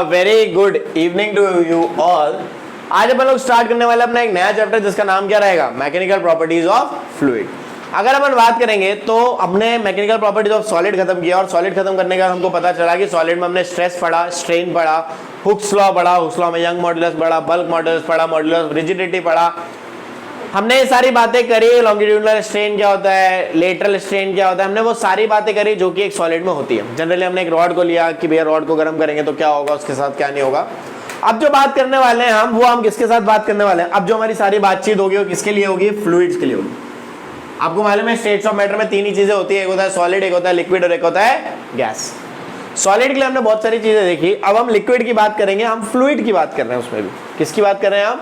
Very good evening to you all. आज अपन लोग स्टार्ट करने वाले अपना एक नया चैप्टर जिसका नाम क्या रहेगा, मैकेनिकल प्रॉपर्टीज ऑफ फ्लूइड। अगर अपन बात करेंगे तो हमने मैकेनिकल प्रॉपर्टीज ऑफ सॉलिड खत्म किया और सॉलिड खत्म करने का हमको पता चला कि सॉलिड में हमने स्ट्रेस पढ़ा, स्ट्रेन पढ़ा, हुक्स लॉ पढ़ा, हुक्स लॉ में यंग मॉडुलस पढ़ा, बल्क मॉडुलस पढ़ा, मॉडुलस रिजिडिटी पढ़ा। हमने ये सारी बातें करी, लॉन्गिट्यूडिनल स्ट्रेन क्या होता है, लेटरल स्ट्रेन क्या होता है, हमने वो सारी बातें करी जो कि एक सॉलिड में होती है। जनरली हमने एक रॉड को लिया कि भैया रॉड को गर्म करेंगे तो क्या होगा, उसके साथ क्या नहीं होगा। अब जो बात करने वाले हैं हम किसके साथ बात करने वाले हैं, अब जो हमारी सारी बातचीत होगी वो किसके लिए होगी, फ्लूइड्स के लिए होगी। आपको मालूम है स्टेट्स ऑफ मैटर में तीन ही चीजें होती है, एक होता है सॉलिड, एक होता है लिक्विड और एक होता है गैस। सॉलिड के लिए हमने बहुत सारी चीजें देखी, अब हम लिक्विड की बात करेंगे, हम फ्लूइड की बात कर रहे हैं। उसमें भी किसकी बात कर रहे हैं हम,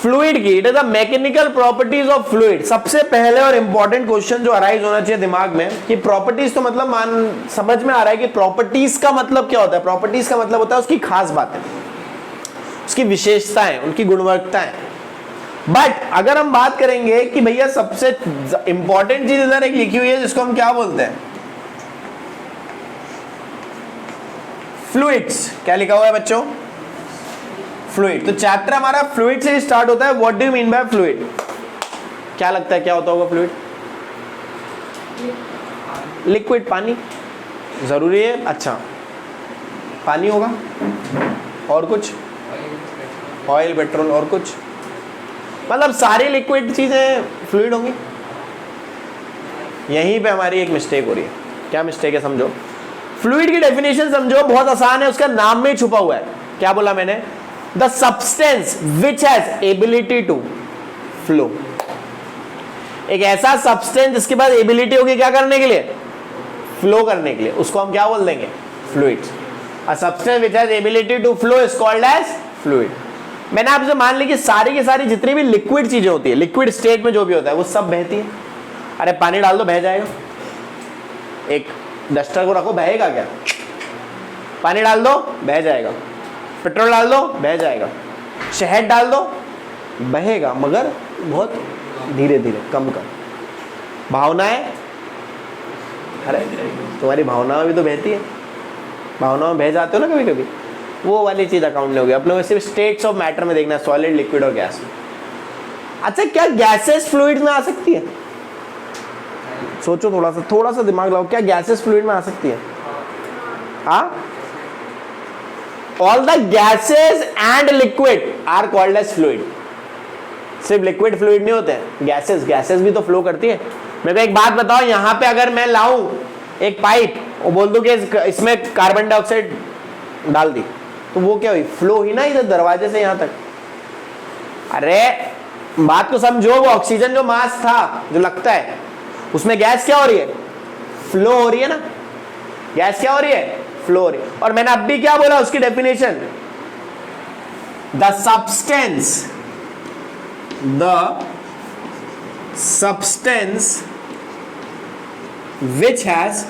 फ्लूइड की। It is the mechanical properties of fluid. सबसे पहले और इंपॉर्टेंट क्वेश्चन जो अराइज होना चाहिए दिमाग में कि प्रॉपर्टीज तो मतलब समझ में आ रहा है कि प्रॉपर्टीज का मतलब क्या होता है। प्रॉपर्टीज का मतलब होता है उसकी खास बातें, उसकी विशेषताएं, उनकी गुणवत्ताएं। बट अगर हम बात करेंगे कि भैया सबसे इंपॉर्टेंट चीज इधर एक लिखी हुई है जिसको हम क्या बोलते हैं, फ्लूइड्स। क्या लिखा हुआ है बच्चों, फ्लूइड। तो चैप्टर हमारा फ्लूइड से स्टार्ट होता है। What do you mean by fluid, क्या लगता है क्या होता होगा फ्लूइड? लिक्विड, पानी जरूरी है। अच्छा, पानी होगा और कुछ, ऑयल, पेट्रोल और कुछ, मतलब सारी लिक्विड चीजें फ्लूइड होंगी। यहीं पे हमारी एक मिस्टेक हो रही है। क्या मिस्टेक है समझो। फ्लूइड की डेफिनेशन समझो, बहुत आसान है, उसका नाम में छुपा हुआ है। क्या बोला मैंने, the substance which has ability to flow. एक ऐसा सब्सटेंस जिसके पास एबिलिटी होगी क्या करने के लिए, फ्लो करने के लिए, उसको हम क्या बोल देंगे, fluid. A substance which has ability to flow is called as fluid. मैंने आपसे मान ली कि सारी की सारी जितनी भी लिक्विड चीजें होती है, लिक्विड स्टेट में जो भी होता है वो सब बहती है। अरे पानी डाल दो बह जाएगा, एक डस्टर को रखो बहेगा क्या, पानी डाल दो बह जाएगा, पेट्रोल डाल दो बह जाएगा, शहद डाल दो बहेगा, मगर बहुत धीरे धीरे, कम कम। भावनाएं, अरे तुम्हारी भावनाएं भी तो बहती है, भावनाओं में बह जाते हो ना कभी कभी, वो वाली चीज अकाउंट में हो गया। अपने को सिर्फ स्टेट्स ऑफ मैटर में देखना है, सॉलिड, लिक्विड और गैस। अच्छा, क्या गैसेस फ्लूइड में आ सकती है? सोचो थोड़ा सा दिमाग लगाओ, क्या गैसेस फ्लूइड में आ सकती है? हाँ, all the gases and liquid are called as fluid. सिर्फ लिक्विड फ्लूइड नहीं होते हैं, गैसेस भी तो फ्लो करती है। मेरे को एक बात बताओ, यहां पे अगर मैं लाऊं एक पाइप और बोल दूं कि इसमें कार्बन डाइऑक्साइड डाल दी, तो वो क्या हुई, फ्लो ही ना इधर दरवाजे से यहां तक। अरे बात को समझो, वो ऑक्सीजन जो मास था जो लगता है उसमें गैस क्या हो रही है, फ्लो हो रही है ना। गैस क्या हो रही है, फ्लो हो रही है। और मैंने अब भी क्या बोला उसकी definition, the substance which has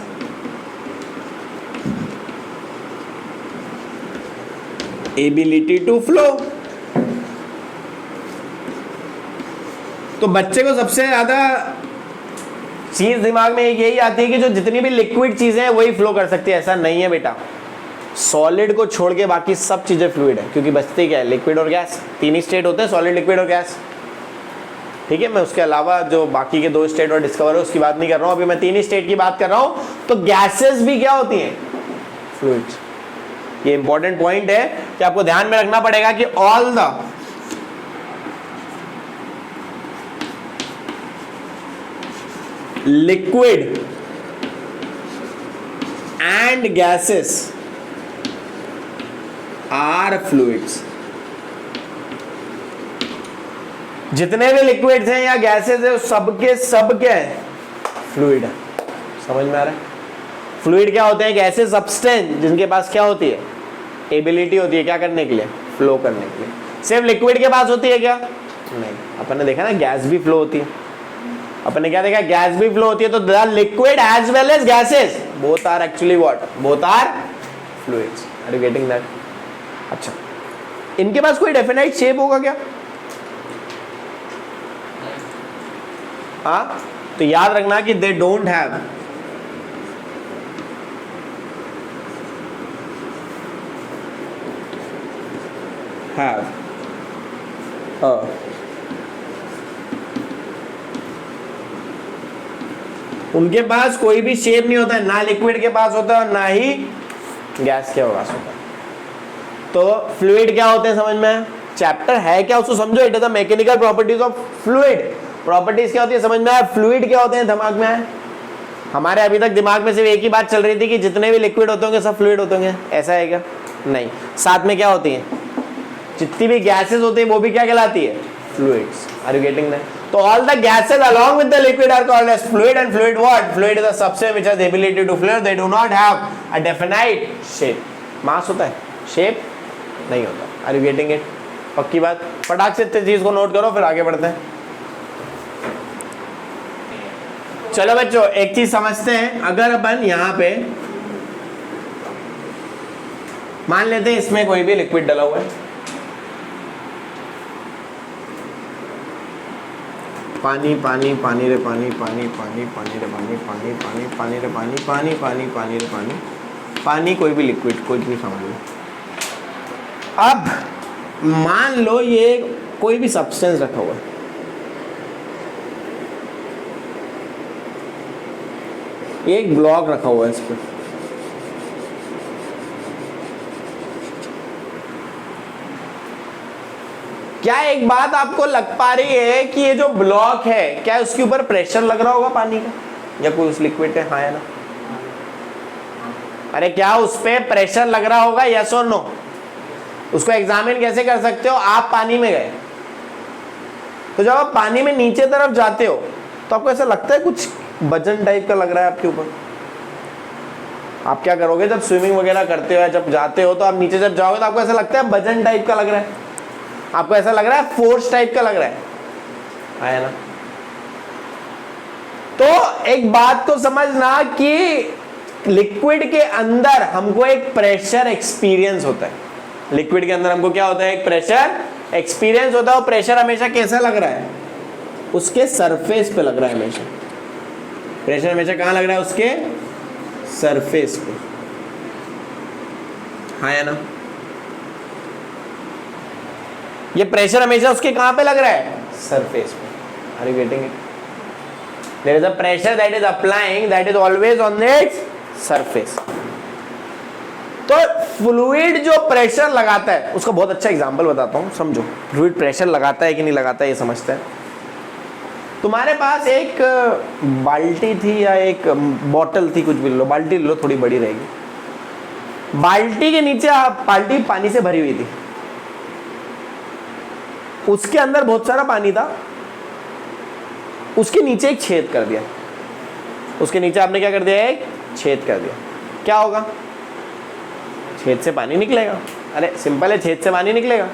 ability to flow. तो बच्चे को सबसे ज्यादा चीज दिमाग में यही आती है कि जो जितनी भी लिक्विड चीजें हैं वही फ्लो कर सकती है। ऐसा नहीं है बेटा, सॉलिड को छोड़ के बाकी सब चीजें फ्लूइड है, क्योंकि बचती क्या है, लिक्विड और गैस। तीन ही स्टेट होते हैं, सॉलिड, लिक्विड और गैस। ठीक है, मैं उसके अलावा जो बाकी के दो स्टेट और डिस्कवर है उसकी बात नहीं कर रहा हूं, अभी मैं तीन ही स्टेट की बात कर रहा हूं। तो गैसेस भी क्या होती हैं, फ्लूइड्स। ये इंपॉर्टेंट पॉइंट है कि आपको ध्यान में रखना पड़ेगा कि all the liquid and gases are fluids. जितने भी लिक्विड्स हैं या गैसेस है सबके सब क्या है, फ्लूइड है। समझ में आ रहा है? फ्लूइड क्या होते हैं, ऐसे सब्सटेंस जिनके पास क्या होती है, एबिलिटी होती है क्या करने के लिए, फ्लो करने के लिए। सिर्फ लिक्विड के पास होती है क्या, नहीं। अपन ने देखा ना गैस भी फ्लो होती है, अपन ने क्या देखा, गैस भी फ्लो होती है। तो the liquid as well as gases both are actually what, both are fluids. Are you getting that? अच्छा, इनके पास कोई डेफिनाइट शेप होगा क्या? हाँ, तो याद रखना कि they don't have have a उनके पास कोई भी शेप नहीं होता है, ना लिक्विड के पास होता है और ना ही गैस के पास होता है। तो फ्लूइड क्या होते हैं समझ में? चैप्टर है क्या उसको समझो, it is the mechanical properties of fluid. Properties क्या होती है समझ में आया? फ्लूइड क्या होते हैं दिमाग में आया? हमारे अभी तक दिमाग में सिर्फ एक ही बात चल रही थी कि जितने भी लिक्विड होते होंगे सब फ्लूइड होते होंगे, ऐसा है क्या? नहीं, साथ में क्या होती है? जितनी भी गैसेस होती है वो भी क्या कहलाती है? Fluids. Are you getting that? तो all the gases along with the liquid are called as fluid, and fluid what? Fluid is a substance which has the ability to flow. They do not have a definite shape. मास होता है, shape नहीं होता। Are you getting it? पक्की बात? फटाक से इस चीज को नोट करो, फिर आगे बढ़ते हैं। चलो बच्चों एक चीज समझते हैं। अगर अपन यहाँ पे मान लेते हैं इसमें कोई भी लिक्विड डला हुआ है, पानी पानी पानी रे पानी पानी पानी पानी रे पानी पानी पानी पानी रे पानी पानी पानी पानी रे पानी पानी, कोई भी लिक्विड कोई भी समझ लो। अब मान लो ये कोई भी सब्सटेंस रखा हुआ है, ये एक ब्लॉक रखा हुआ है इस पर, क्या एक बात आपको लग पा रही है कि ये जो ब्लॉक है क्या उसके ऊपर प्रेशर लग रहा होगा पानी का या कोई उस लिक्विड का? हाँ या ना? अरे क्या उस पे प्रेशर लग रहा होगा? यस और नो? उसको एग्जामिन कैसे कर सकते हो? आप पानी में गए, तो जब आप पानी में नीचे तरफ जाते हो तो आपको ऐसा लगता है कुछ वजन टाइप का लग रहा है आपके ऊपर। आप क्या करोगे जब स्विमिंग वगैरह करते हो, जब जाते हो तो आप नीचे जब जाओगे तो आपको ऐसा लगता है वजन टाइप का लग रहा है, आपको ऐसा लग रहा है फोर्स टाइप का लग रहा है, आया ना? तो एक बात को समझना कि लिक्विड के अंदर हमको एक प्रेशर एक्सपीरियंस होता है। लिक्विड के अंदर हमको क्या होता है? एक प्रेशर एक्सपीरियंस होता है। और प्रेशर हमेशा कैसा लग रहा है? उसके सरफेस पे लग रहा है हमेशा। प्रेशर हमेशा कहां लग रहा है? उसके सरफेस पे, हाँ या ना? ये प्रेशर हमेशा उसके कहां पे लग रहा है? सरफेस पे। Are you getting it? There is a pressure that is applying, that is always on its surface. तो फ्लूइड जो प्रेशर लगाता है, उसका बहुत अच्छा एग्जांपल बताता हूं, समझो। फ्लूइड प्रेशर लगाता है कि नहीं लगाता है ये समझते हैं। तुम्हारे पास एक बाल्टी थी या एक बॉटल थी, कुछ भी लो, बाल्टी लो, थोड़ी बड़ी रहेगी। बाल्टी के नीचे बाल्टी पानी से भरी हुई थी, उसके अंदर बहुत सारा पानी था, उसके नीचे एक छेद कर दिया। उसके नीचे आपने क्या कर दिया? एक छेद कर दिया। क्या होगा? छेद से पानी निकलेगा। अरे सिंपल है, छेद से पानी निकलेगा।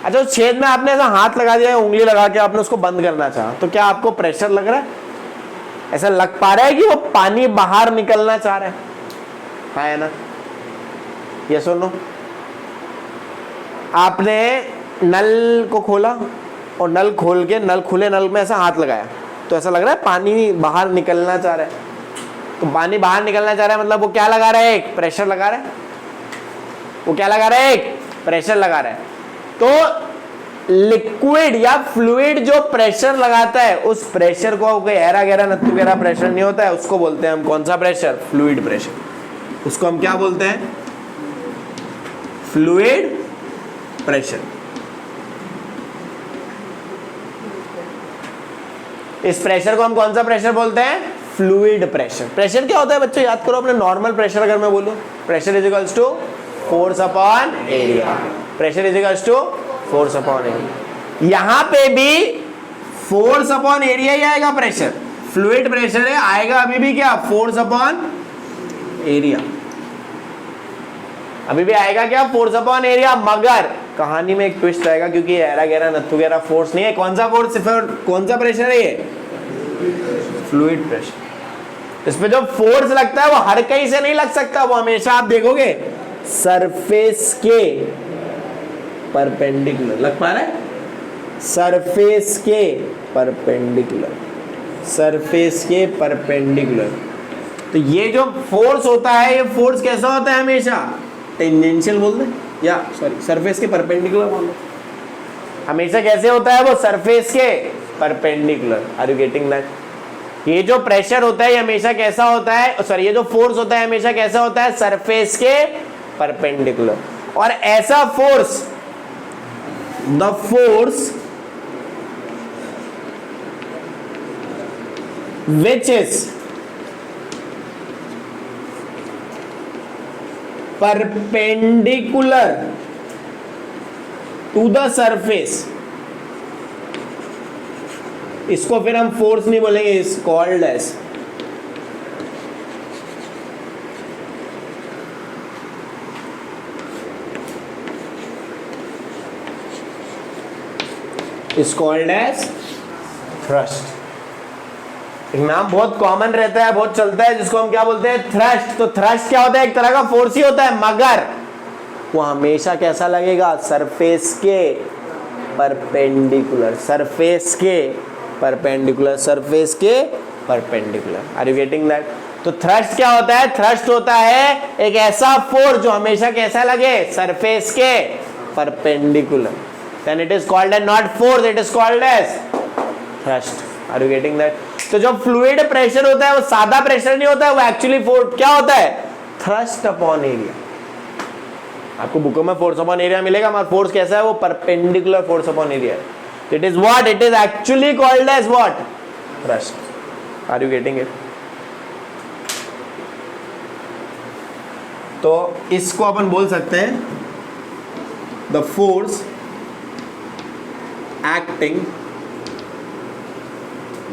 अच्छा, उस छेद में आपने ऐसा हाथ लगा दिया, उंगली लगा के आपने उसको बंद करना चाहा, तो क्या आपको प्रेशर लग रहा है? ऐसा लग पा रहा है कि वो पानी बाहर निकलना चाह रहा है, हाँ है ना? यस और नो? आपने नल को खोला और नल खोल के नल खुले नल में ऐसा हाथ लगाया, तो ऐसा लग रहा है पानी बाहर निकलना चाह रहा है। तो पानी बाहर निकलना चाह रहा है मतलब वो क्या लगा रहा है? एक प्रेशर लगा रहा है। वो क्या लगा रहा है? एक प्रेशर लगा रहा है। तो लिक्विड या फ्लूइड जो प्रेशर लगाता है, उस प्रेशर को कोई ऐरा गहरा नत्थु गहरा प्रेशर नहीं होता है, उसको बोलते हैं हम कौन सा प्रेशर? Fluid pressure. उसको हम क्या बोलते हैं? Fluid pressure. इस प्रेशर को हम कौन सा प्रेशर बोलते हैं? Fluid pressure. प्रेशर क्या होता है बच्चों? याद करो अपने। नॉर्मल प्रेशर अगर मैं बोलूं, pressure is equals to force upon area. Pressure is equals to force upon area. यहां पे भी फोर्स अपॉन एरिया ही आएगा प्रेशर। फ्लूइड प्रेशर है, आएगा अभी भी क्या? Force upon area. अभी भी आएगा क्या? Force upon area. मगर कहानी में एक ट्विस्ट आएगा, क्योंकि ऐरा गहरा नत्थु गहरा फोर्स नहीं है। कौन सा फोर्स? कौन सा प्रेशर है ये? Fluid pressure. इस पे जो फोर्स लगता है वो हर कहीं से नहीं लग सकता, वो हमेशा आप देखोगे सरफेस के परपेंडिकुलर लग पा रहा है। सरफेस के परपेंडिकुलर, सरफेस के परपेंडिकुलर। तो ये जो फोर्स होता है, ये फोर्स कैसा होता है? हमेशा टेंजेंशियल बोल दे, या सॉरी सरफेस के परपेंडिकुलर मान लो। हमेशा कैसे होता है वो, सरफेस के perpendicular. Are you getting that? ये जो प्रेशर होता है ये हमेशा कैसा होता है, सॉरी ये जो फोर्स होता है हमेशा कैसा होता है, सरफेस के परपेंडिकुलर। और ऐसा force, the force which is perpendicular to the surface, इसको फिर हम फोर्स नहीं बोलेंगे, इज कॉल्ड एज थ्रस्ट। एक नाम बहुत कॉमन रहता है, बहुत चलता है, जिसको हम क्या बोलते हैं, थ्रस्ट। तो थ्रस्ट क्या होता है, एक तरह का फोर्स ही होता है, मगर वो हमेशा कैसा लगेगा, सरफेस के परपेंडिकुलर, सरफेस के परपेंडिकुलर, सरफेस के perpendicular. Are you getting that? तो थ्रस्ट क्या होता है, थ्रस्ट होता है एक ऐसा फोर्स जो हमेशा कैसा लगे, सरफेस के perpendicular. Then it is called as not force, it is called as thrust. Are you getting that? तो जो फ्लूइड प्रेशर होता है वो सादा प्रेशर नहीं होता है, वो एक्चुअली फोर्स क्या होता है, थ्रस्ट अपॉन एरिया। आपको बुकों में फोर्स अपॉन एरिया मिलेगा, मगर फोर्स कैसा है, वो परपेंडिकुलर फोर्स अपॉन एरिया है। It is what, it is actually called as what, thrust. Are you getting it? तो इसको अपन बोल सकते हैं the force acting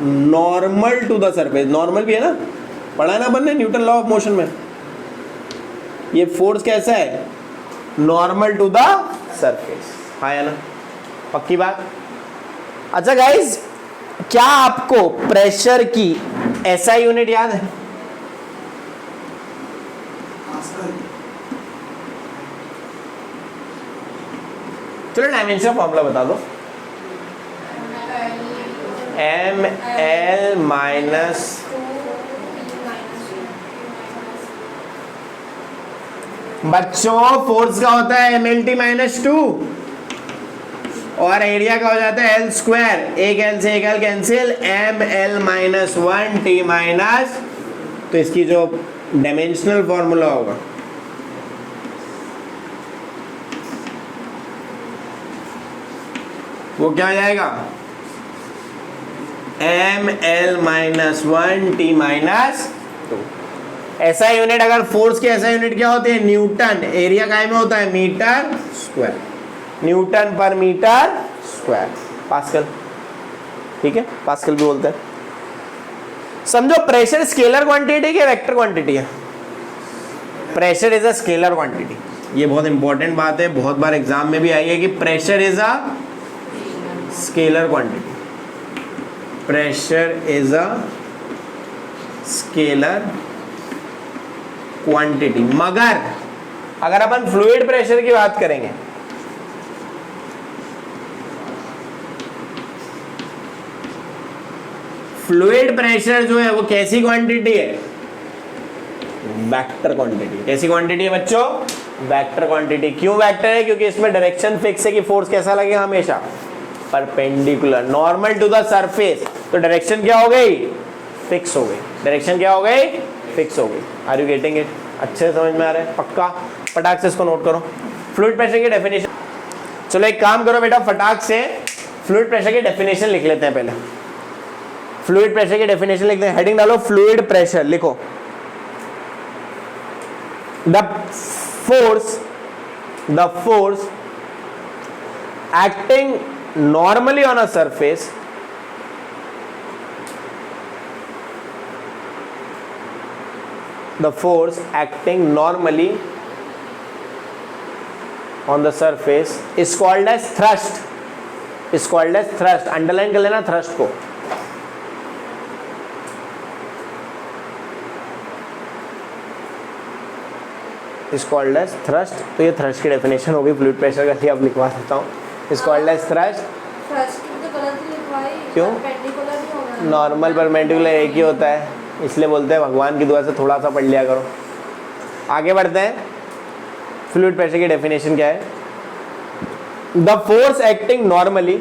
normal to the surface. Normal भी है ना, पढ़ा है ना अपन ने न्यूटन लॉ ऑफ मोशन में। ये फोर्स कैसा है, नॉर्मल टू द सरफेस। हाँ या ना, पक्की बात? अच्छा गाइज, क्या आपको प्रेशर की एसआई यूनिट याद है? चलो डायमेंशन फॉर्मूला बता दो। एम एल माइनस बच्चों फोर्स का होता है M L T minus two, और एरिया का हो जाता है एल स्क्वायर। एक एल से एक L cancel, M L minus one T minus, तो इसकी जो डायमेंशनल फॉर्मूला होगा वो क्या आ जाएगा, M L minus one T minus two. ऐसा यूनिट, अगर फोर्स की ऐसा यूनिट क्या होती है, न्यूटन। एरिया काय में होता है, मीटर स्क्वायर, न्यूटन पर मीटर स्क्वायर, पास्कल। ठीक है, पास्कल भी बोलते हैं। समझो प्रेशर स्केलर क्वांटिटी है, वेक्टर क्वांटिटी है। Pressure is a scalar quantity, ये बहुत इंपॉर्टेंट बात है, बहुत बार एग्जाम में भी आई है कि pressure is a scalar quantity. Pressure is a scalar quantity. मगर अगर अपन फ्लूइड प्रेशर की बात करेंगे, फ्लूइड प्रेशर जो है वो कैसी क्वांटिटी है, वेक्टर क्वांटिटी। कैसी क्वांटिटी है बच्चों, वेक्टर क्वांटिटी। क्यों वेक्टर है, क्योंकि इसमें डायरेक्शन फिक्स है कि फोर्स कैसा लगेगा, हमेशा perpendicular, normal to the surface. तो डायरेक्शन क्या हो गई, फिक्स हो गई। डायरेक्शन क्या हो गई, फिक्स हो गई। Are you getting it? अच्छे से समझ में आ रहा है? पक्का? फटाक से इसको नोट करो, फ्लूइड प्रेशर की डेफिनेशन। चलो एक काम करो बेटा, फटाक से फ्लूइड प्रेशर की डेफिनेशन लिख लेते हैं। पहले फ्लूइड प्रेशर की डेफिनेशन लिखते हैं, हेडिंग डालो फ्लूइड प्रेशर, लिखो the force acting normally on a surface the force acting normally on the surface is called as thrust, is called as thrust। Underline कर लेना thrust को। is called as thrust। तो ये thrust की definition होगी fluid pressure का, अब लिखवा देता हूँ। is called as thrust। क्यों, नॉर्मल परपेंडिकुलर एक ही होता है, इसलिए बोलते हैं भगवान की दुआ से थोड़ा सा पढ़ लिया करो। आगे बढ़ते हैं। फ्लूइड प्रेशर की डेफिनेशन क्या है? The force acting normally,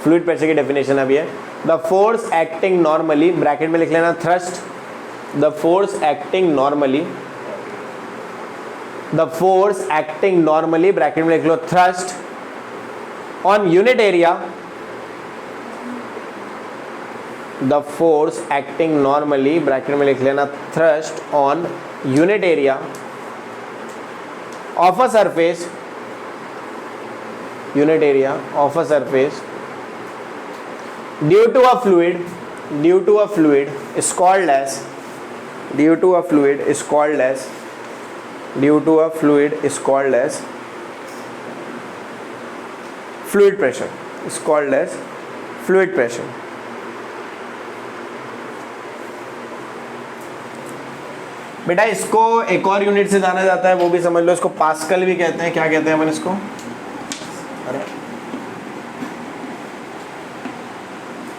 fluid pressure की डेफिनेशन अभी है the force acting normally, bracket में लिख लेना thrust, the force acting normally, the force acting normally bracket में लिख लो thrust on unit area, the force acting normally bracket में लिख लेना thrust on unit area of a surface, unit area of a surface due to a fluid is called as, due to a fluid is called as, due to a fluid is called as fluid pressure, is called as fluid pressure. बेटा इसको एक और unit से जाना जाता है, वो भी समझ लो, इसको पास्कल भी कहते हैं। क्या कहते हैं अपन इसको? अरे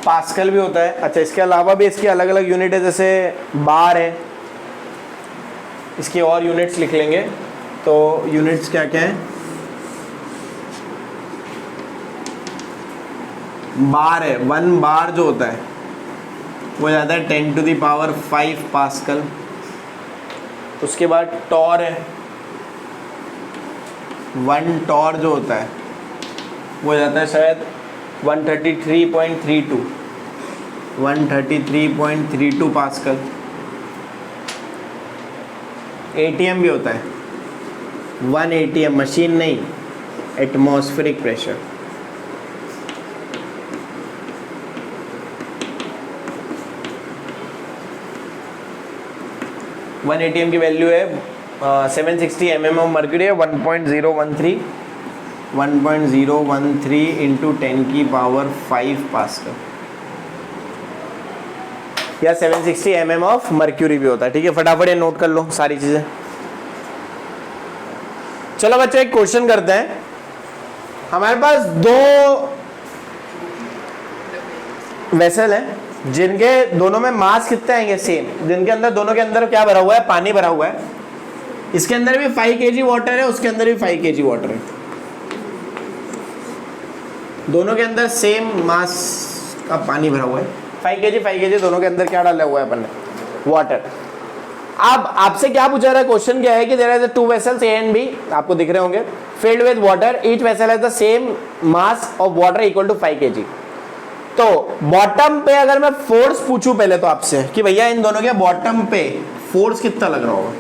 पास्कल भी होता है। अच्छा, इसके अलावा भी इसकी अलग अलग यूनिट है, जैसे बार है, इसकी और यूनिट्स लिख लेंगे। तो यूनिट्स क्या क्या है? बार है, 1 बार जो होता है वो जाता है 10⁵ पास्कल। उसके बाद टॉर है, 1 टॉर जो होता है वो जाता है शायद 133.32 पास्कल। एटीएम भी होता है, 1 एटीएम, मशीन नहीं, एटमॉस्फेरिक प्रेशर। वन एटीएम की वैल्यू है 760 mm ऑफ मर्क्यूरी है, 1.013 इंटू 10⁵ पास्कल, या 760 mm ऑफ मर्क्यूरी भी होता है। ठीक है, फटाफट ये नोट कर लो सारी चीजें। चलो बच्चों एक क्वेश्चन करते हैं। हमारे पास 2 वेसल हैं जिनके दोनों में मास कितने आएंगे? सेम। जिनके अंदर, दोनों के अंदर क्या भरा हुआ है? पानी भरा हुआ है। इसके अंदर भी 5 kg वाटर है, उसके अंदर भी 5 kg वाटर है। दोनों के अंदर सेम मास का पानी भरा हुआ है, 5 kg दोनों के अंदर क्या डाला हुआ है अपन ने? वाटर। अब आपसे क्या पूछा रहा है? क्वेश्चन क्या है कि there are 2 vessels A and B, आपको दिख रहे होंगे, filled with water, each vessel has the same mass of water equal to 5 kg। तो बॉटम पे अगर मैं फोर्स पूछूं पहले तो आपसे कि भैया इन दोनों के बॉटम पे फोर्स कितना लग रहा होगा?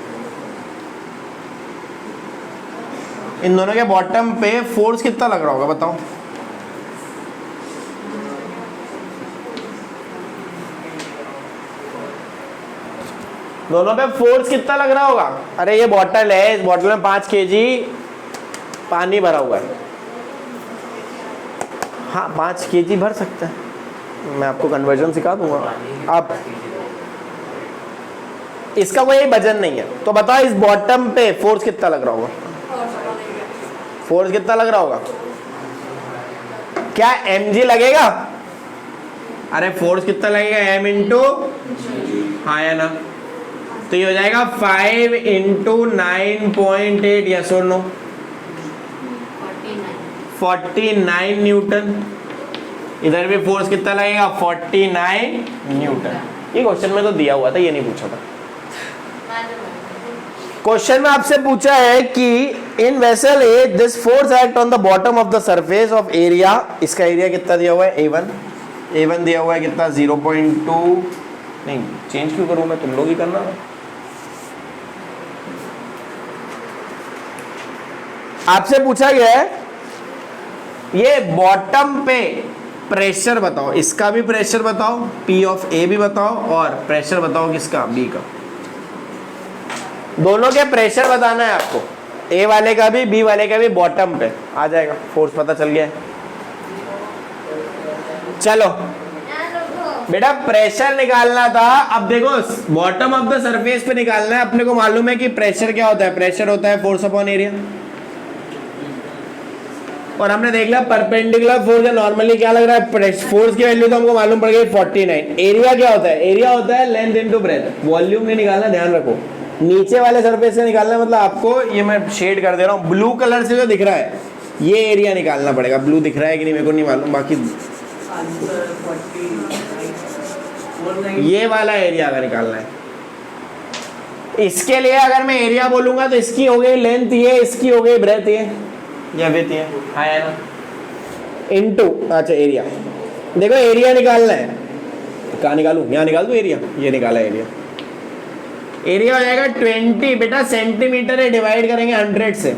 इन दोनों के बॉटम पे फोर्स कितना लग रहा होगा बताओ? दोनों पे फोर्स कितना लग रहा होगा? अरे ये बॉटल है, इस बॉटल में 5 kg पानी भरा हुआ है। हाँ 5 kg भर सकता है, मैं आपको कन्वर्जन सिखा दूंगा। आप इसका कोई वजन नहीं है, तो बताओ इस बॉटम पे फोर्स कितना लग रहा होगा? फोर्स कितना लग रहा होगा? क्या mg लगेगा? अरे फोर्स कितना लगेगा? m इंटू, हाँ या ना? तो ये हो जाएगा 5 इंटू 9.8, यस और नो? 49 न्यूटन। इधर भी फोर्स कितना लगेगा? 49 न्यूटन। ये क्वेश्चन में तो दिया हुआ था, ये नहीं पूछा था। क्वेश्चन में आपसे पूछा है कि in vessel A this force act on the bottom of the surface of area. इसका एरिया कितना दिया हुआ है? A1 दिया हुआ है कितना? 0.2। नहीं चेंज क्यों करूं मैं, तुम लोग ही करना। आपसे पूछा गया है ये बॉटम पे प्रेशर बताओ, इसका भी प्रेशर बताओ, P ऑफ A भी बताओ, और प्रेशर बताओ किसका? B का। दोनों के प्रेशर बताना है आपको, A वाले का भी B वाले का भी। बॉटम पे आ जाएगा, फोर्स पता चल गया है। चलो बेटा प्रेशर निकालना था। अब देखो बॉटम ऑफ द सरफेस पे निकालना है। अपने को मालूम है कि प्रेशर क्या होता है? प्रेशर होता है फोर्स अपॉन एरिया। और हमने देख लिया परपेंडिकुलर फोर्स है, नॉर्मली क्या लग रहा है? फोर्स की वैल्यू तो हमको मालूम पड़ गई 49। एरिया क्या होता है? एरिया होता है लेंथ इनटू ब्रेथ। वॉल्यूम नहीं निकालना, ध्यान रखो। नीचे वाले सरफेस से निकालना है, मतलब आपको ये मैं शेड कर दे रहा हूँ, ब्लू कलर से जो दिख रहा है ये एरिया निकालना पड़ेगा। ब्लू दिख रहा है कि नहीं मेरे को नहीं मालूम, बाकी ये वाला एरिया अगर निकालना है, इसके लिए अगर मैं एरिया बोलूंगा तो इसकी हो गई लेंथ ये, इसकी हो गई ब्रेथ ये, या विड्थ ये, हाँ है ना, इनटू, अच्छा एरिया। देखो एरिया निकालना है, कहाँ निकालूं, यहाँ निकाल दूं एरिया, ये निकाला एरिया। एरिया हो जाएगा 20, बेटा सेंटीमीटर है, डिवाइड करेंगे 100 से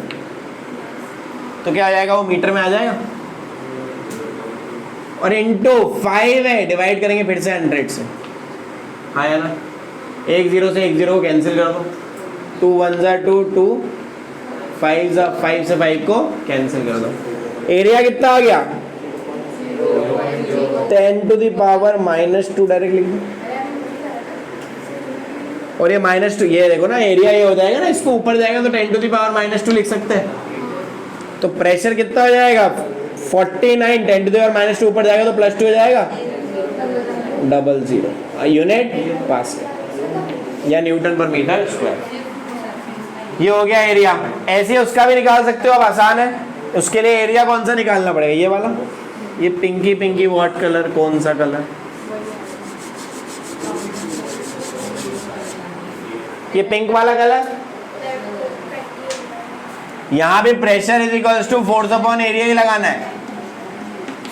तो क्या आ जाएगा, वो मीटर में आ जाएगा, और इंटू 5 है, डिवाइड करेंगे फिर से 100 से, हाँ है ना। 1 0 से 1 0 को कैंसिल कर दो, 2 1 जा 2 2, 5 जा 5 से 5 को कैंसिल कर दो। एरिया कितना आ गया, 10⁻⁻² डायरेक्ट लिख दो, और ये -2, ये देखो ना एरिया ये हो जाएगा ना, इसको ऊपर जाएगा तो 10⁻² लिख सकते हैं। तो प्रेशर कितना हो जाएगा 49, 10⁻² ऊपर जाएगा तो +2 हो जाएगा, 00 यूनिट पास्कल या न्यूटन पर मीटर स्क्वायर। ये हो गया एरिया। ऐसे उसका भी निकाल सकते हो, अब आसान है। उसके लिए एरिया कौन सा निकालना पड़ेगा, ये वाला, ये पिंकी पिंकी व्हाट कलर, कौन सा कलर, ये पिंक वाला कलर। यहां भी pressure is equals to force upon area ही लगाना है।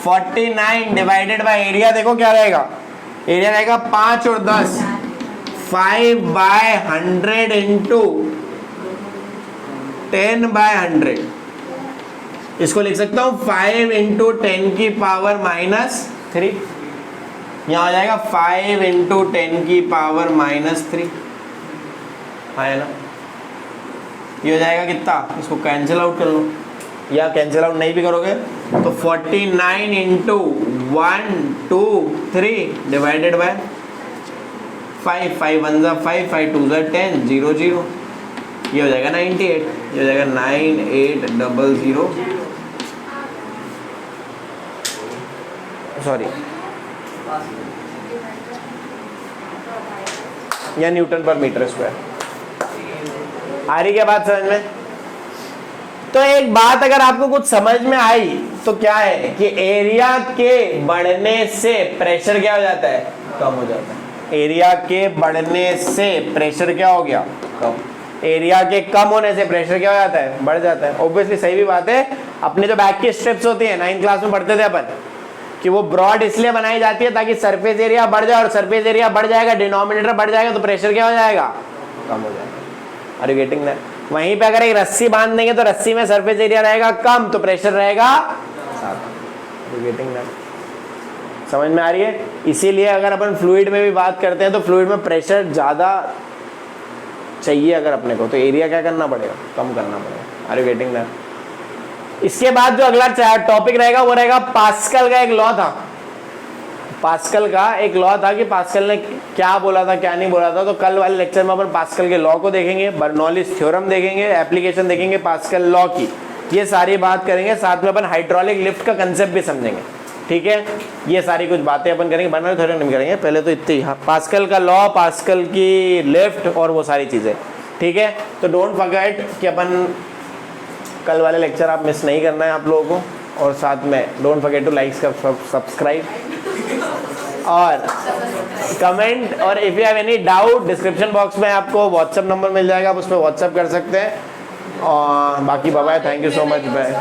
49 डिवाइडेड बाय एरिया, देखो क्या रहेगा, एरिया रहेगा 5 और 10, 5/100 इंटू 10/100। इसको लिख सकता हूं 5 इंटू 10⁻⁻3। यहां हो जाएगा 5 इंटू 10⁻⁻3, है ना। ये हो जाएगा कितना, इसको कैंसिल आउट कर लो, या कैंसिल आउट नहीं भी करोगे तो 49 इंटू 1 2 3 डिवाइडेड बाय 5, 5 1 जा 5, 5 2 जा 10, 0 0। ये हो जाएगा 98, ये हो जाएगा 9800, सॉरी, या न्यूटन पर मीटर स्क्वायर। आ रही क्या बात समझ में? तो एक बात अगर आपको कुछ समझ में आई तो क्या है कि एरिया के बढ़ने से प्रेशर क्या हो जाता है, कम हो जाता है। एरिया के बढ़ने से प्रेशर क्या हो गया, कम। एरिया के कम होने से प्रेशर क्या हो जाता है, बढ़ जाता है। ऑब्वियसली सही भी बात है। अपनी जो बैक की स्ट्रिप्स होती है 9th क्लास में पढ़ते थे अपन, कि वो ब्रॉड इसलिए बनाई जाती है ताकि सरफेस एरिया बढ़ जाए, और सरफेस एरिया बढ़ जाएगा, डिनोमिनेटर बढ़ जाएगा तो प्रेशर क्या हो जाएगा, कम हो जाएगा। Are you getting that? वहीं पे अगर एक रस्सी बांध देंगे तो रस्सी में सरफेस एरिया रहेगा कम, तो प्रेशर रहेगा ज्यादा। Are you getting that? समझ में आ रही है? इसीलिए अगर अपन फ्लूइड में भी बात करते हैं तो फ्लूइड में प्रेशर ज्यादा चाहिए अगर अपने को, तो एरिया क्या करना पड़ेगा, कम करना पड़ेगा। Are you getting that? इसके बाद जो अगला टॉपिक रहेगा वो रहेगा पास्कल का एक लॉ था। पास्कल का एक लॉ था कि पास्कल ने क्या बोला था क्या नहीं बोला था। तो कल वाले लेक्चर में अपन पास्कल के लॉ को देखेंगे, बर्नौलीज थ्योरम देखेंगे, एप्लीकेशन देखेंगे पास्कल लॉ की, ये सारी बात करेंगे। साथ में अपन हाइड्रोलिक लिफ्ट का कंसेप्ट भी समझेंगे, ठीक है। ये सारी कुछ बातें अपन करेंगे, बर्नौलीज थ्योरम नहीं करेंगे, पहले तो इतनी पास्कल का लॉ, पास्कल की लिफ्ट और वो सारी चीज़ें, ठीक है। तो डोंट फॉरगेट कि अपन कल वाले लेक्चर आप मिस नहीं करना है आप लोगों को। और साथ में don't forget to like, subscribe और कमेंट। और if you have any doubt description box में आपको व्हाट्सएप नंबर मिल जाएगा, आप उस पर व्हाट्सएप कर सकते हैं। और बाकी bye, thank you so much, bye.